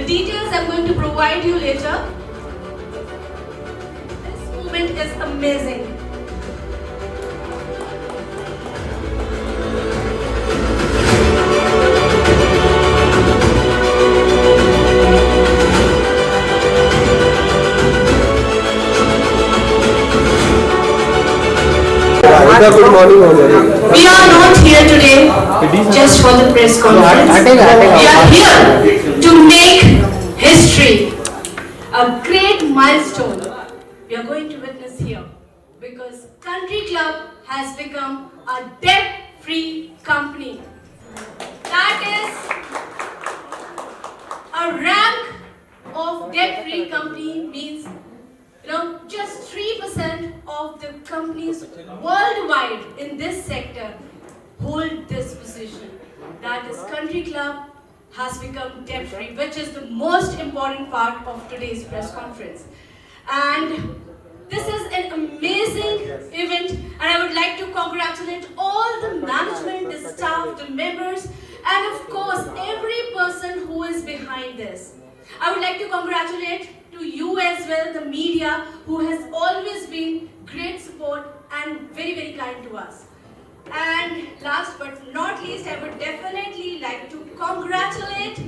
The details I'm going to provide you later. This moment is amazing. Good morning. We are not here today just for the press conference. We are here to make history. A great milestone we are going to witness here because Country Club has become a debt-free company. That is a rank of debt-free company means just 3% of the companies worldwide in this sector hold this position. That is, Country Club has become debt-free, which is the most important part of today's press conference. And this is an amazing event, and I would like to congratulate all the management, the staff, the members, and of course, every person who is behind this. I would like to congratulate to you as well, the media, who has always been great support and very, very kind to us. And last but not least, I would definitely like to congratulate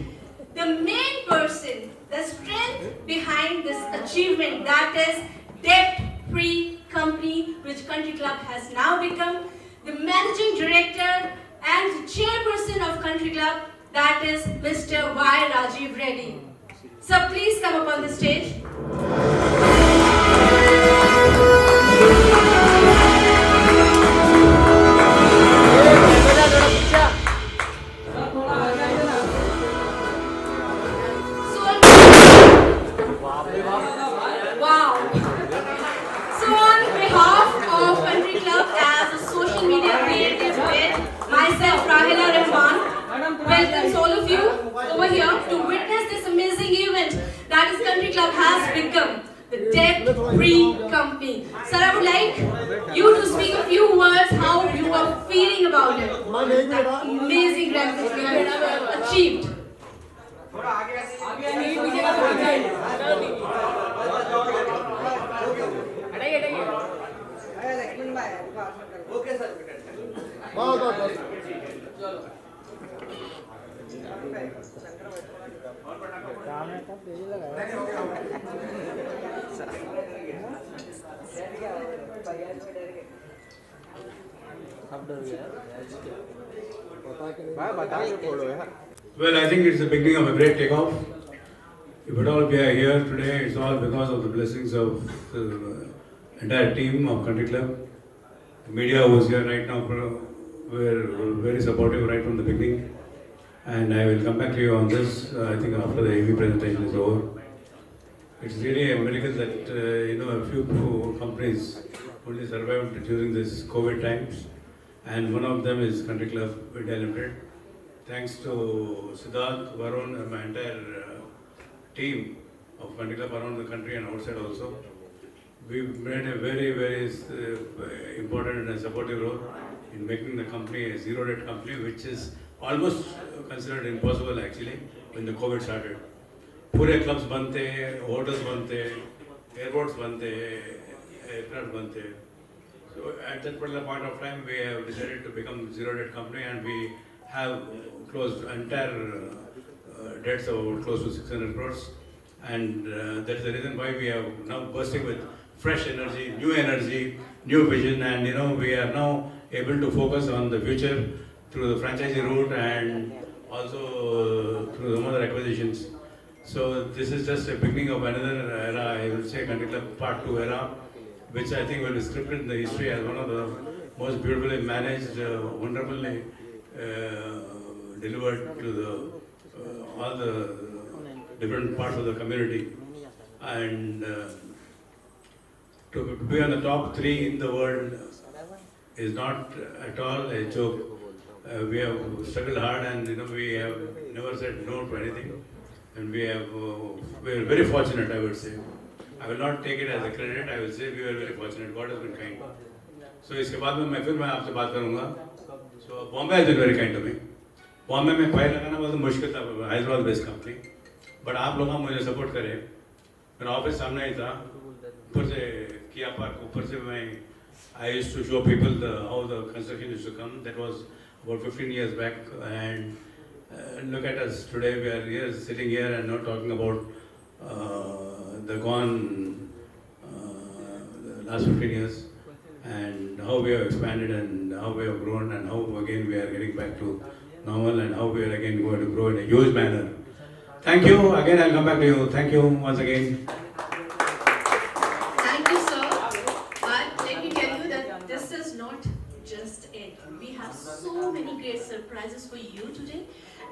the main person, the strength behind this achievement, that is debt-free company, which Country Club has now become, the managing director and the chairperson of Country Club, that is Mr. Y. Rajiv Reddy. So please come up on the stage. Wow. So on behalf of Country Club as a social media creative head, myself Rahila Rahman welcomes all of you over here to witness this amazing event that is Country Club has become the debt-free company. Sir, I would like you to speak a few words how you are feeling about it. That amazing rank that we have achieved. Well, I think it's the beginning of a great takeoff. If at all we are here today, it's all because of the blessings of the entire team of Country Club. The media was here right now, were very supportive right from the beginning. And I will come back to you on this, I think after the AV presentation is over. It's really a miracle that, a few companies only survived during this COVID times. And one of them is Country Club India Limited. Thanks to Siddharth, Varun, and my entire team of Country Club around the country and outside also. We've made a very, very important and supportive role in making the company a zero-debt company, which is almost considered impossible actually when the COVID started. पूरे clubs बनते, hotels बनते, airports बनते, aircraft बनते. So at that particular point of time, we have decided to become zero-debt company, and we have closed entire debts of close to 600 crores. And that's the reason why we are now bursting with fresh energy, new vision, and we are now able to focus on the future through the franchisee route and also through some other acquisitions. So this is just a beginning of another era, I would say Country Club Part 2 era, which I think will be scripted in the history as one of the most beautifully managed, wonderfully delivered to the all the different parts of the community. And to be on the top 3 in the world is not at all a joke. We have struggled hard, and we have never said no to anything. And we are very fortunate, I would say. I will not take it as a credit. I will say we were very fortunate. God has been kind. So इसके बाद में फिर मैं आपसे बात करूँगा. So Bombay has been very kind to me. Bombay में file लगाना बहुत मुश्किल था. Hyderabad based company. बट आप लोग मुझे सपोर्ट करें. मेरा ऑफिस सामने ही था, ऊपर से किया पार्क, ऊपर से मैं I used to show people how the construction used to come. That was about 15 years back, and look at us today. We are here, sitting here, and not talking about the gone the last 15 years, and how we have expanded, and how we have grown, and how again we are getting back to normal, and how we are again going to grow in a huge manner. Thank you. Again, I'll come back to you. Thank you once again. Thank you, sir. But let me tell you that this is not just it. We have so many great surprises for you today.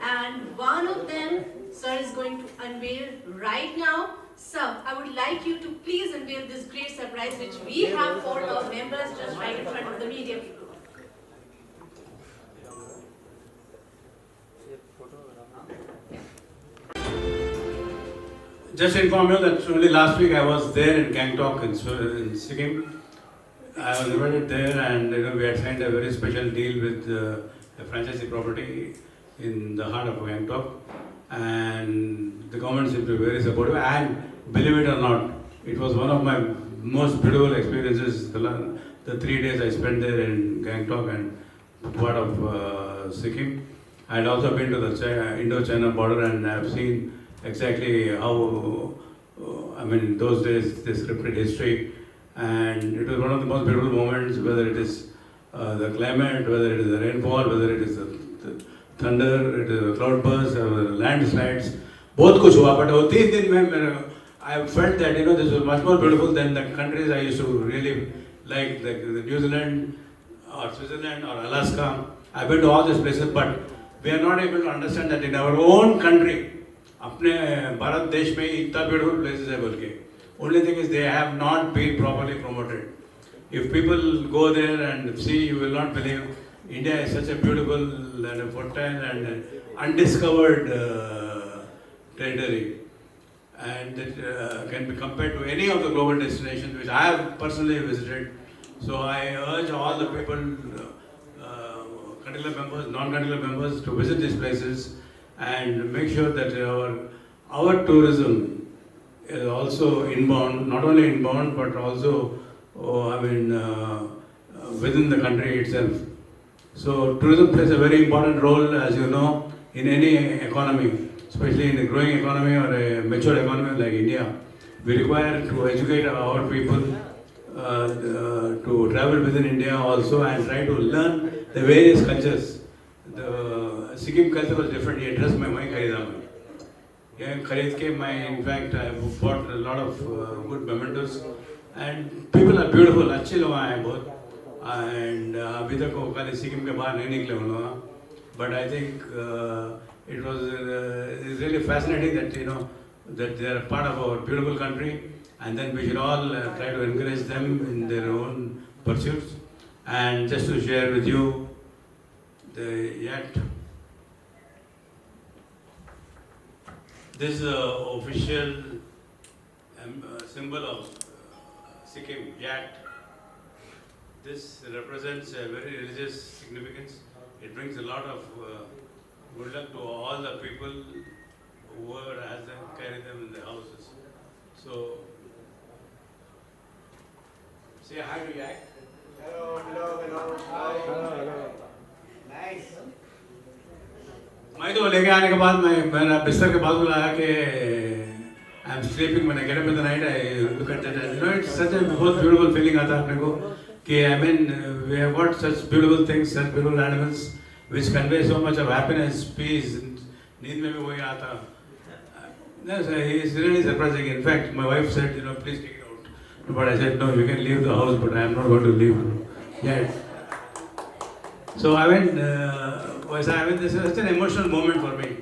And one of them, sir, is going to unveil right now. Sir, I would like you to please unveil this great surprise which we have for our members just right in front of the media people. Just to inform you that only last week I was there in Gangtok in Sikkim. I was invited there, and we had signed a very special deal with a franchisee property in the heart of Gangtok, and the government seemed to be very supportive. And believe it or not, it was one of my most beautiful experiences. The 3 days I spent there in Gangtok and part of Sikkim. I had also been to the Indo-China border, and I have seen exactly how, in those days, they scripted history, and it was one of the most beautiful moments, whether it is the climate, whether it is the rainfall, whether it is the thunder, it is the cloudburst, or the landslides. बहुत कुछ हुआ, but वो 3 दिन में I felt that this was much more beautiful than the countries I used to really like the New Zealand or Switzerland or Alaska. I've been to all these places, but we are not able to understand that in our own country, अपने भारत देश में इतना beautiful places है बोल के. Only thing is they have not been properly promoted. If people go there and see, you will not believe. India is such a beautiful and a fertile and undiscovered territory, and it can be compared to any of the global destinations which I have personally visited. So I urge all the people, country club members, non-country club members, to visit these places and make sure that our tourism is also inbound, not only inbound but also within the country itself. So tourism plays a very important role, as you know, in any economy, especially in a growing economy or a mature economy like India. We require to educate our people to travel within India also and try to learn the various cultures. The Sikkim culture was different. ये dress मैं वहीं खरीदा मैं. ये खरीद के मैं, in fact, I bought a lot of good mementos, and people are beautiful. अच्छे लोग आए हैं बहुत. And अभी तक वो खाली सिक्किम के बाहर नहीं निकले उन लोग. But I think it was it's really fascinating that that they are part of our beautiful country, and then we should all try to encourage them in their own pursuits. And just to share with you the yacht. This is the official symbol of Sikkim, yacht. This represents a very religious significance. It brings a lot of good luck to all the people whoever has them, carry them in their houses. So, say hi to Yak. Hello. Hi. Nice. मैं तो लेके आने के बाद मैं बिस्तर के बाद बुलाया कि I'm sleeping when I get up in the night. I look at that. It's such a बहुत beautiful feeling आता है अपने को कि we have got such beautiful things, such beautiful animals which convey so much of happiness, peace. नींद में भी वही आता. It's really surprising. In fact, my wife said, please take it out. But I said, no, you can leave the house, but I am not going to leave yet. So this is such an emotional moment for me.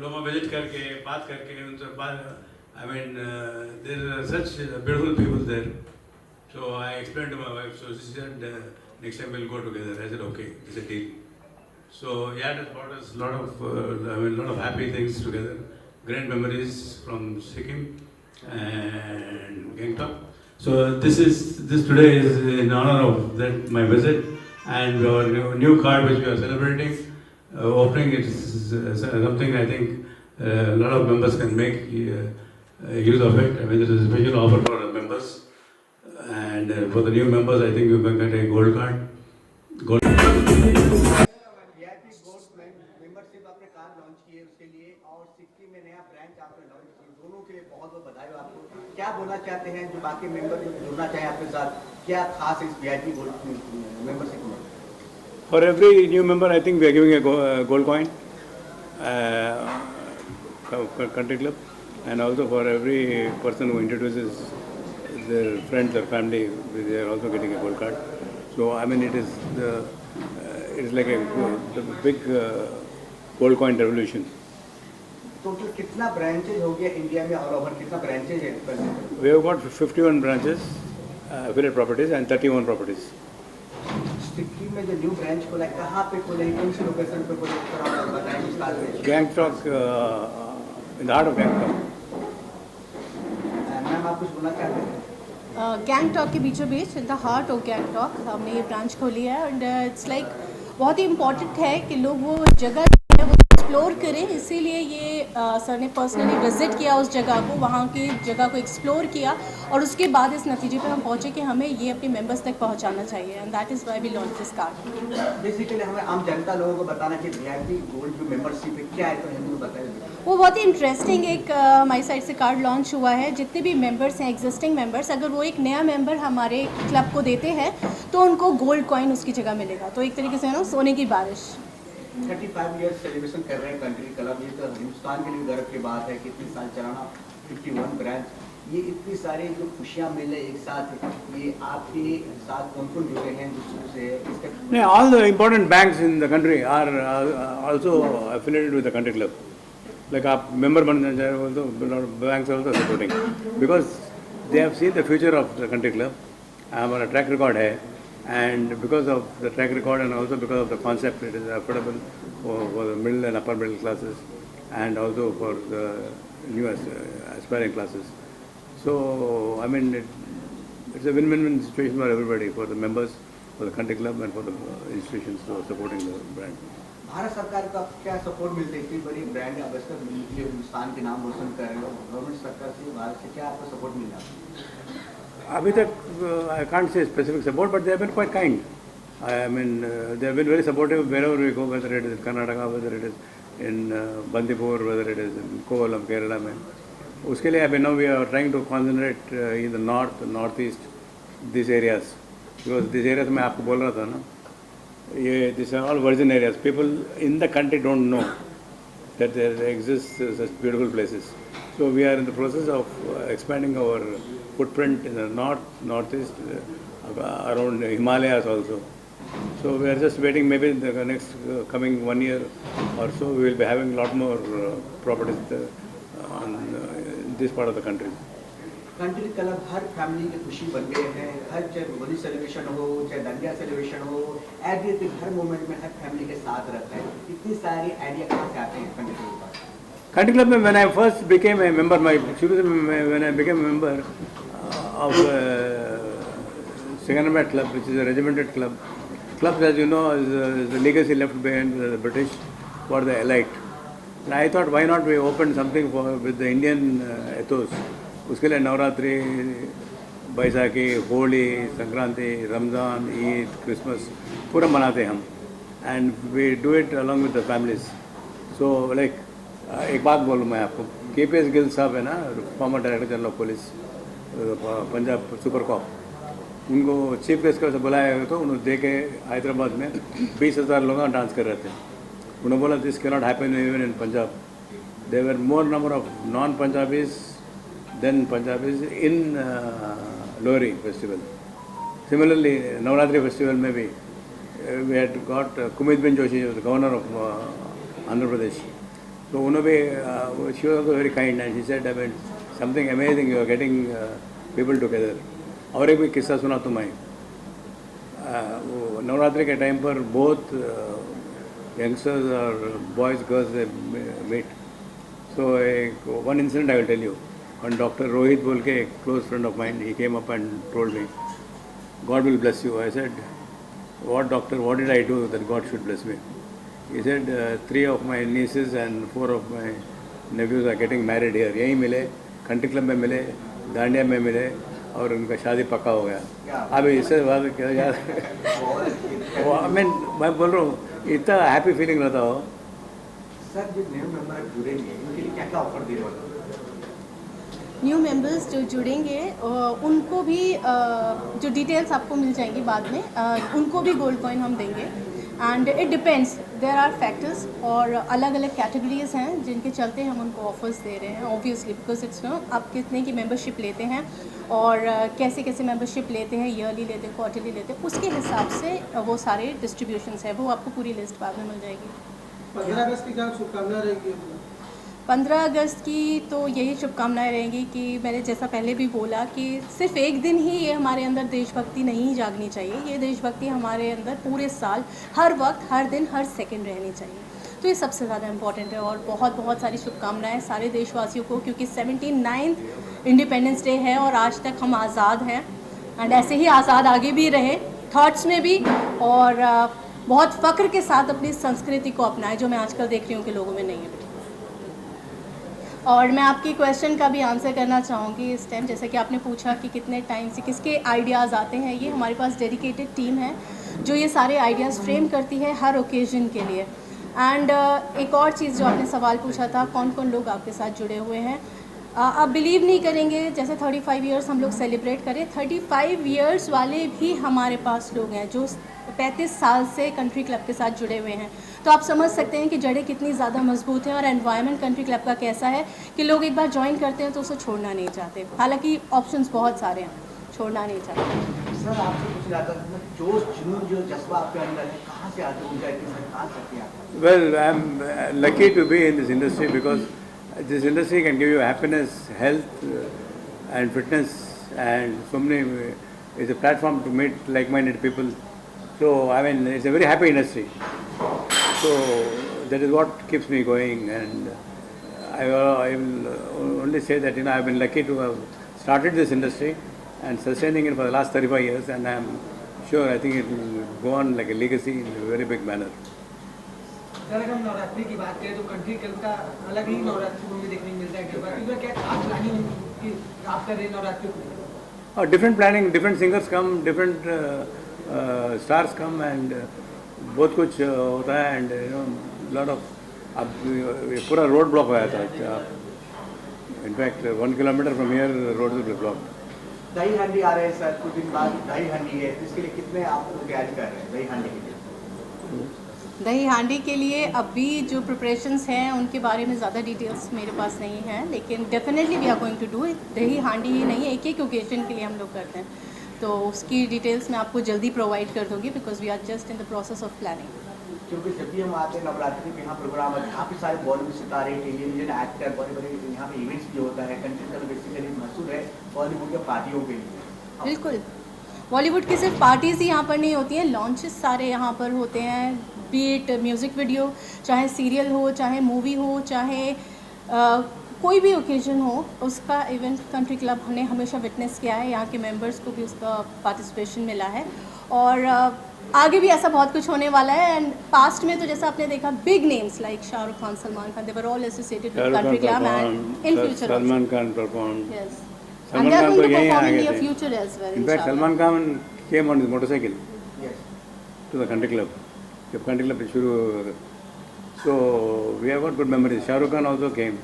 लोगों visit करके, बात करके, उनसे बात, there are such beautiful people there. So I explained to my wife. So she said, next time we'll go together. I said, okay, it's a deal. So yeah, that brought us a lot of happy things together. Great memories from Sikkim and Gangtok. So this today is in honor of my visit and our new card which we are celebrating. Opening it is something I think a lot of members can make use of it. I mean, there is a special offer for the members. And for the new members, I think you can get a gold card. VIP gold membership आपने कहाँ launch की है उसके लिए, और सिक्किम में नया branch आपने लॉन्च की, दोनों के लिए बहुत बहुत बधाई हो आपको। क्या बोलना चाहते हैं जो बाकी मेंबर जो जुड़ना चाहें आपके साथ, क्या खास है इस वीआईपी गोल्ड मेंबरशिप में? For every new member, I think we are giving a gold coin for country club, and also for every person who introduces their friends or family, they are also getting a gold card. So I mean, it is like the big gold coin revolution. Total कितना branches हो गया India में, all over कितना branches है? We have got 51 branches, affiliate properties, and 31 properties. Sikkim में जो new branch खोला है कहाँ पे खोला है, कौन सी लोकेशन पे खोला है, थोड़ा और बताएं विस्तार में। Gangtok, in the heart of Gangtok. Ma'am आप कुछ बोलना चाहते हैं? गैंगटॉक के बीचों बीच, in the heart of Gangtok हमने ये ब्रांच खोली है। एंड इट्स लाइक बहुत ही इम्पॉर्टेंट है कि लोग वो जगह जो है वो एक्सप्लोर करें, इसीलिए ये सर ने पर्सनली विज़िट किया उस जगह को, वहाँ की जगह को एक्सप्लोर किया, और उसके बाद इस नतीजे पे हम पहुँचे कि हमें ये अपने मेंबर्स तक पहुँचाना चाहिए, and that is why we launch this card. Basically हमें आम जनता लोगों को बताना चाहिए वीआईपी गोल्ड जो मेंबरशिप है क्या है, तो हमें बताइए। वो बहुत ही इंटरेस्टिंग एक हमारी साइड से कार्ड लॉन्च हुआ है। जितने भी मेंबर्स हैं, एग्जिस्टिंग मेंबर्स, अगर वो एक नया मेंबर हमारे क्लब को देते हैं तो उनको गोल्ड कॉइन उसकी जगह मिलेगा, तो एक तरीके से ना सोने की बारिश। 35 ईयर्स सेलिब्रेशन कर रहे हैं कंट्री क्लब, ये तो हिंदुस्तान के लिए गर्व की बात है। कितने साल चलाना, 51 ब्रांच, ये इतनी सारी जो खुशियाँ मिले एक साथ, ये आपके साथ कौन कौन जुड़े हैं दूसरों से? Yeah, all the important banks in the country are also affiliated with the country club. Like our member also, banks are also supporting because they have seen the future of the country club. हमारा track record है, and because of the track record and also because of the concept, it is affordable for the middle and upper middle classes, and also for the new aspiring classes. So I mean, it's a win-win situation for everybody, for the members, for the country club, and for the institutions who are supporting the brand. Bharat सरकार का क्या support मिलता है? इतनी बड़ी brand अवसर मिली, हिंदुस्तान के नाम रोशन कर रहे हो, गवर्नमेंट सरकार से, भारत से क्या आपको सपोर्ट मिला? अभी तक I can't say specific support, but they have been quite kind. I mean, they have been very supportive wherever we go, whether it is in Karnataka, whether it is in Bandipur, whether it is in Kovalam, Kerala में. उसके लिए अभी now we are trying to concentrate in the north, northeast, these areas, because these areas मैं आपको बोल रहा था ना, ये these are all virgin areas. People in the country don't know that there exists such beautiful places. So we are in the process of expanding our footprint in the north, northeast, around Himalayas also. So we are just waiting, maybe in the next coming 1 year or so, we will be having a lot more properties on this part of the country. Country club her family की खुशी बन गए हैं, हर चाहे Holi celebration हो, चाहे दंडिया celebration हो, everything हर moment में हर फैमिली के साथ रहता है। इतनी सारी आइडिया कहाँ से आते हैं कंट्री क्लब पर? Country club, when I first became a member, when I became a member of Second Club, which is a regimented club. Clubs, as you know, is the legacy left behind the British for the elite. And I thought, why not we open something with the Indian ethos? उसके लिए Navratri, Baisakhi, Holi, Sankranti, Ramzan, Eid, Christmas पूरा मनाते हैं हम, and we do it along with the families. So like एक बात बोलूँ मैं आपको, KPS गिल साहब है ना, farmer director general of police Punjab super cop, उनको चीफ गेस्ट से बुलाया गया तो उन्होंने देखे हैदराबाद में 20,000 लोग डांस कर रहे थे। उन्होंने बोला this can not happen even in Punjab. There were more number of non Punjabis than Punjabis in Lohri festival. Similarly Navratri festival में भी we had got Kumud ben Joshi, governor of Andhra Pradesh, तो उन्होंने भी she was also very kind and she said I mean something amazing, you are getting people together. और एक भी किस्सा सुना तो मैं, वो नवरात्रि के टाइम पर बहुत यंगस्टर्स और बॉयज़ गर्ल्स मीट। सो एक one incident I will tell you. One doctor Rohit बोल के एक close friend of mine, he came up and told me God will bless you. I said, what doctor, what did I do that God should bless me? He said, 3 of my nieces and 4 of my nephews are getting married here, यहीं मिले, country club में मिले, दांडिया में मिले और उनका शादी पक्का हो गया। अभी इससे बाद क्या यार मैं बोल रहा हूँ इतना हैप्पी फीलिंग रहता हो। सर जो न्यू मेंबर जुड़ेंगे उनके लिए क्या क्या ऑफर दे रहे हो? न्यू मेंबर्स जो जुड़ेंगे उनको भी जो डिटेल्स आपको मिल जाएंगी बाद में, उनको भी गोल्ड कॉइन हम देंगे। And it depends, there are factors और अलग अलग कैटेगरीज हैं जिनके चलते हम उनको ऑफर्स दे रहे हैं। ऑब्वियसली बिकॉज इट्स नो आप कितने की मेंबरशिप लेते हैं और कैसे कैसे मेंबरशिप लेते हैं, ईयरली लेते हैं, क्वार्टरली लेते हैं, उसके हिसाब से वो सारे डिस्ट्रीब्यूशंस है, वो आपको पूरी लिस्ट बाद में मिल जाएगी। 15 अगस्त की क्या शुभकामनाएं रहेगी? 15 अगस्त की तो यही शुभकामनाएं रहेंगी कि मैंने जैसा पहले भी बोला कि सिर्फ एक दिन ही ये हमारे अंदर देशभक्ति नहीं जागनी चाहिए, ये देशभक्ति हमारे अंदर पूरे साल, हर वक्त, हर दिन, हर सेकंड रहनी चाहिए। तो ये सबसे ज़्यादा इम्पॉर्टेंट है और बहुत बहुत सारी शुभकामनाएं सारे देशवासियों को, क्योंकि 79th इंडिपेंडेंस डे है और आज तक हम आज़ाद हैं एंड ऐसे ही आज़ाद आगे भी रहे, थॉट्स में भी, और बहुत फ़ख्र के साथ अपनी संस्कृति को अपनाएं, जो मैं आजकल देख रही हूँ कि लोगों में नहीं है। और मैं आपकी क्वेश्चन का भी आंसर करना चाहूँगी इस टाइम, जैसे कि आपने पूछा कि कितने टाइम से किसके आइडियाज़ आते हैं। ये हमारे पास डेडिकेटेड टीम है जो ये सारे आइडियाज़ फ्रेम करती है हर ओकेजन के लिए। एंड एक और चीज़ जो आपने सवाल पूछा था, कौन कौन लोग आपके साथ जुड़े हुए हैं, आप बिलीव नहीं करेंगे, जैसे 35 ईयर्स हम लोग सेलिब्रेट करें, 35 ईयर्स वाले भी हमारे पास लोग हैं जो 35 साल से कंट्री क्लब के साथ जुड़े हुए हैं। तो आप समझ सकते हैं कि जड़ें कितनी ज़्यादा मजबूत हैं और एनवायरनमेंट कंट्री क्लब का कैसा है कि लोग एक बार ज्वाइन करते हैं तो उसे छोड़ना नहीं चाहते। हालांकि ऑप्शंस बहुत सारे हैं, छोड़ना नहीं चाहते। सर आपसे पूछ रहा था जोश जुनून जो जज्बा आपके अंदर है कहाँ से आते हैं, कहाँ से आते हैं? Well, I'm lucky to be in this industry because this industry can give you happiness, health, and fitness, and so many. It's a platform to meet like-minded people. So I mean, it's a very happy industry. So that is what keeps me going, and I will only say that I've been lucky to have started this industry and sustaining it for the last 35 years, and I'm sure I think it will go on like a legacy in a very big manner. अगर हम नवरात्रि की बात करें तो country club का अलग ही नवरात्रि को भी देखने को मिलता है। नवरात्रि में क्या खास प्लानिंग की आप कर रहे हैं नवरात्रि को? Different planning, different singers come, different stars come, and बहुत कुछ होता है, and lot of अब पूरा रोड ब्लॉक हो जाता है। In fact 1 kilometre from here road will be blocked. दही हांडी आ रहे हैं सर, कुछ दिन बाद दही हांडी है, इसके लिए कितने आप लोग तैयारी कर रहे हैं दही हांडी के लिए? दही हांडी के लिए अभी जो प्रिपरेशंस हैं उनके बारे में ज़्यादा डिटेल्स मेरे पास नहीं है, लेकिन definitely we are going to do it. Dahi Handi ही नहीं है, एक एक ओकेजन के लिए हम लोग करते हैं, तो उसकी डिटेल्स मैं आपको जल्दी प्रोवाइड कर दूँगी because we are just in the process of planning. क्योंकि जब भी हम आते हैं नवरात्रि के यहाँ प्रोग्राम है, काफ़ी सारे बॉलीवुड सितारे, टेलीविजन एक्टर, बड़े बड़े यहाँ पे इवेंट्स भी होता है। कंट्री क्लब बेसिकली मशहूर है बॉलीवुड के पार्टियों के लिए। बिल्कुल, बॉलीवुड की सिर्फ पार्टीज़ ही यहाँ पर नहीं होती हैं, लॉन्चेस सारे यहाँ पर होते हैं, बीट म्यूज़िक वीडियो, चाहे सीरियल हो, चाहे मूवी हो, चाहे कोई भी ओकेजन हो, उसका इवेंट कंट्री क्लब ने हमेशा विटनेस किया है। यहाँ के मेंबर्स को भी उसका पार्टिसिपेशन मिला है और आगे भी ऐसा बहुत कुछ होने वाला है। एंड पास्ट में तो जैसा आपने देखा big names like Shahrukh Khan, Salman Khan, they were all associated with country club and in future Salman Khan perform. Yes, Salman and they are Khan going to तो यहीं perform आ in गए near थे। future as well. In fact, inshallah. Salman Khan came on his motorcycle Yes. to the country club. जब country club शुरू, so we have got good memories. Shah Rukh Khan also came,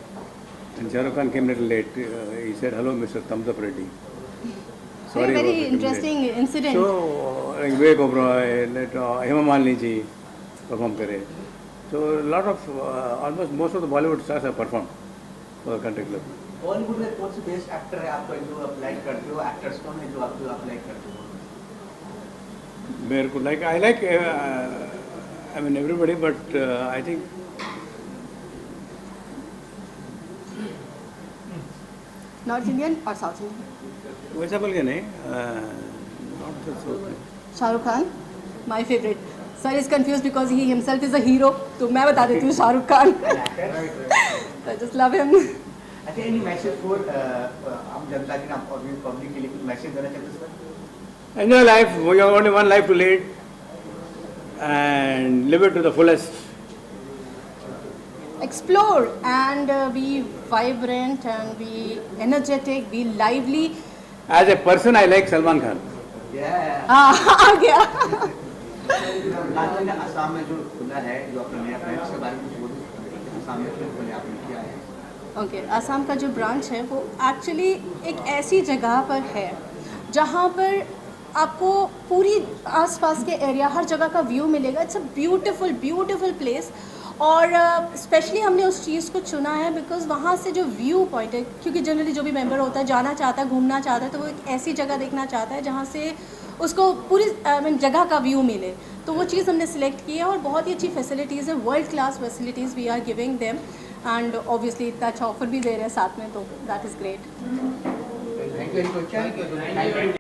and Shah Rukh Khan came a little late. He said, "Hello, Mr. Thumbs Up Reddy." Very about the interesting delay. incident. So like Vivek Oberoi, let Hema Malini ji perform करे. So a lot of almost most of the Bollywood stars have performed for the country club. Bollywood में कौन सी best actor है आपको जो आप like करते हो? Actors कौन है जो आप लाइक करते हो? मेरे को like I like I mean everybody, but I think north Indian और साउथ इंडियन? वैसा बोल के नहीं, not the South. Shahrukh Khan my favourite. Sir is confuse because he himself is a hero, तो मैं बता देती हूँ Shahrukh Khan. I just love him. अच्छा, एनी मैसेज फॉर आम जनता के नाम और पब्लिक के लिए कुछ मैसेज देना चाहते हैं sir? Enjoy life. We have only one life to lead, and live it to the fullest. explore and be vibrant and be energetic, be lively. As a person, I like Salman Khan. आ गया. Last में असम में जो खुला है जो अपना नया branch के बारे में कुछ बोलूं असम में जो खुले आपने किया है ओके असम का जो ब्रांच है वो एक्चुअली एक ऐसी जगह पर है जहाँ पर आपको पूरी आसपास के एरिया हर जगह का व्यू मिलेगा. It's a beautiful beautiful place और स्पेशली हमने उस चीज़ को चुना है बिकॉज वहाँ से जो व्यू पॉइंट है, क्योंकि जनरली जो भी मेंबर होता है जाना चाहता है, घूमना चाहता है, तो वो एक ऐसी जगह देखना चाहता है जहाँ से उसको पूरी जगह का व्यू मिले. तो वो चीज़ हमने सिलेक्ट की है और बहुत ही अच्छी फैसिलिटीज़ है, world class facilities we are giving them and obviously इतना अच्छा ऑफर भी दे रहे हैं साथ में, तो that is great. Thank you.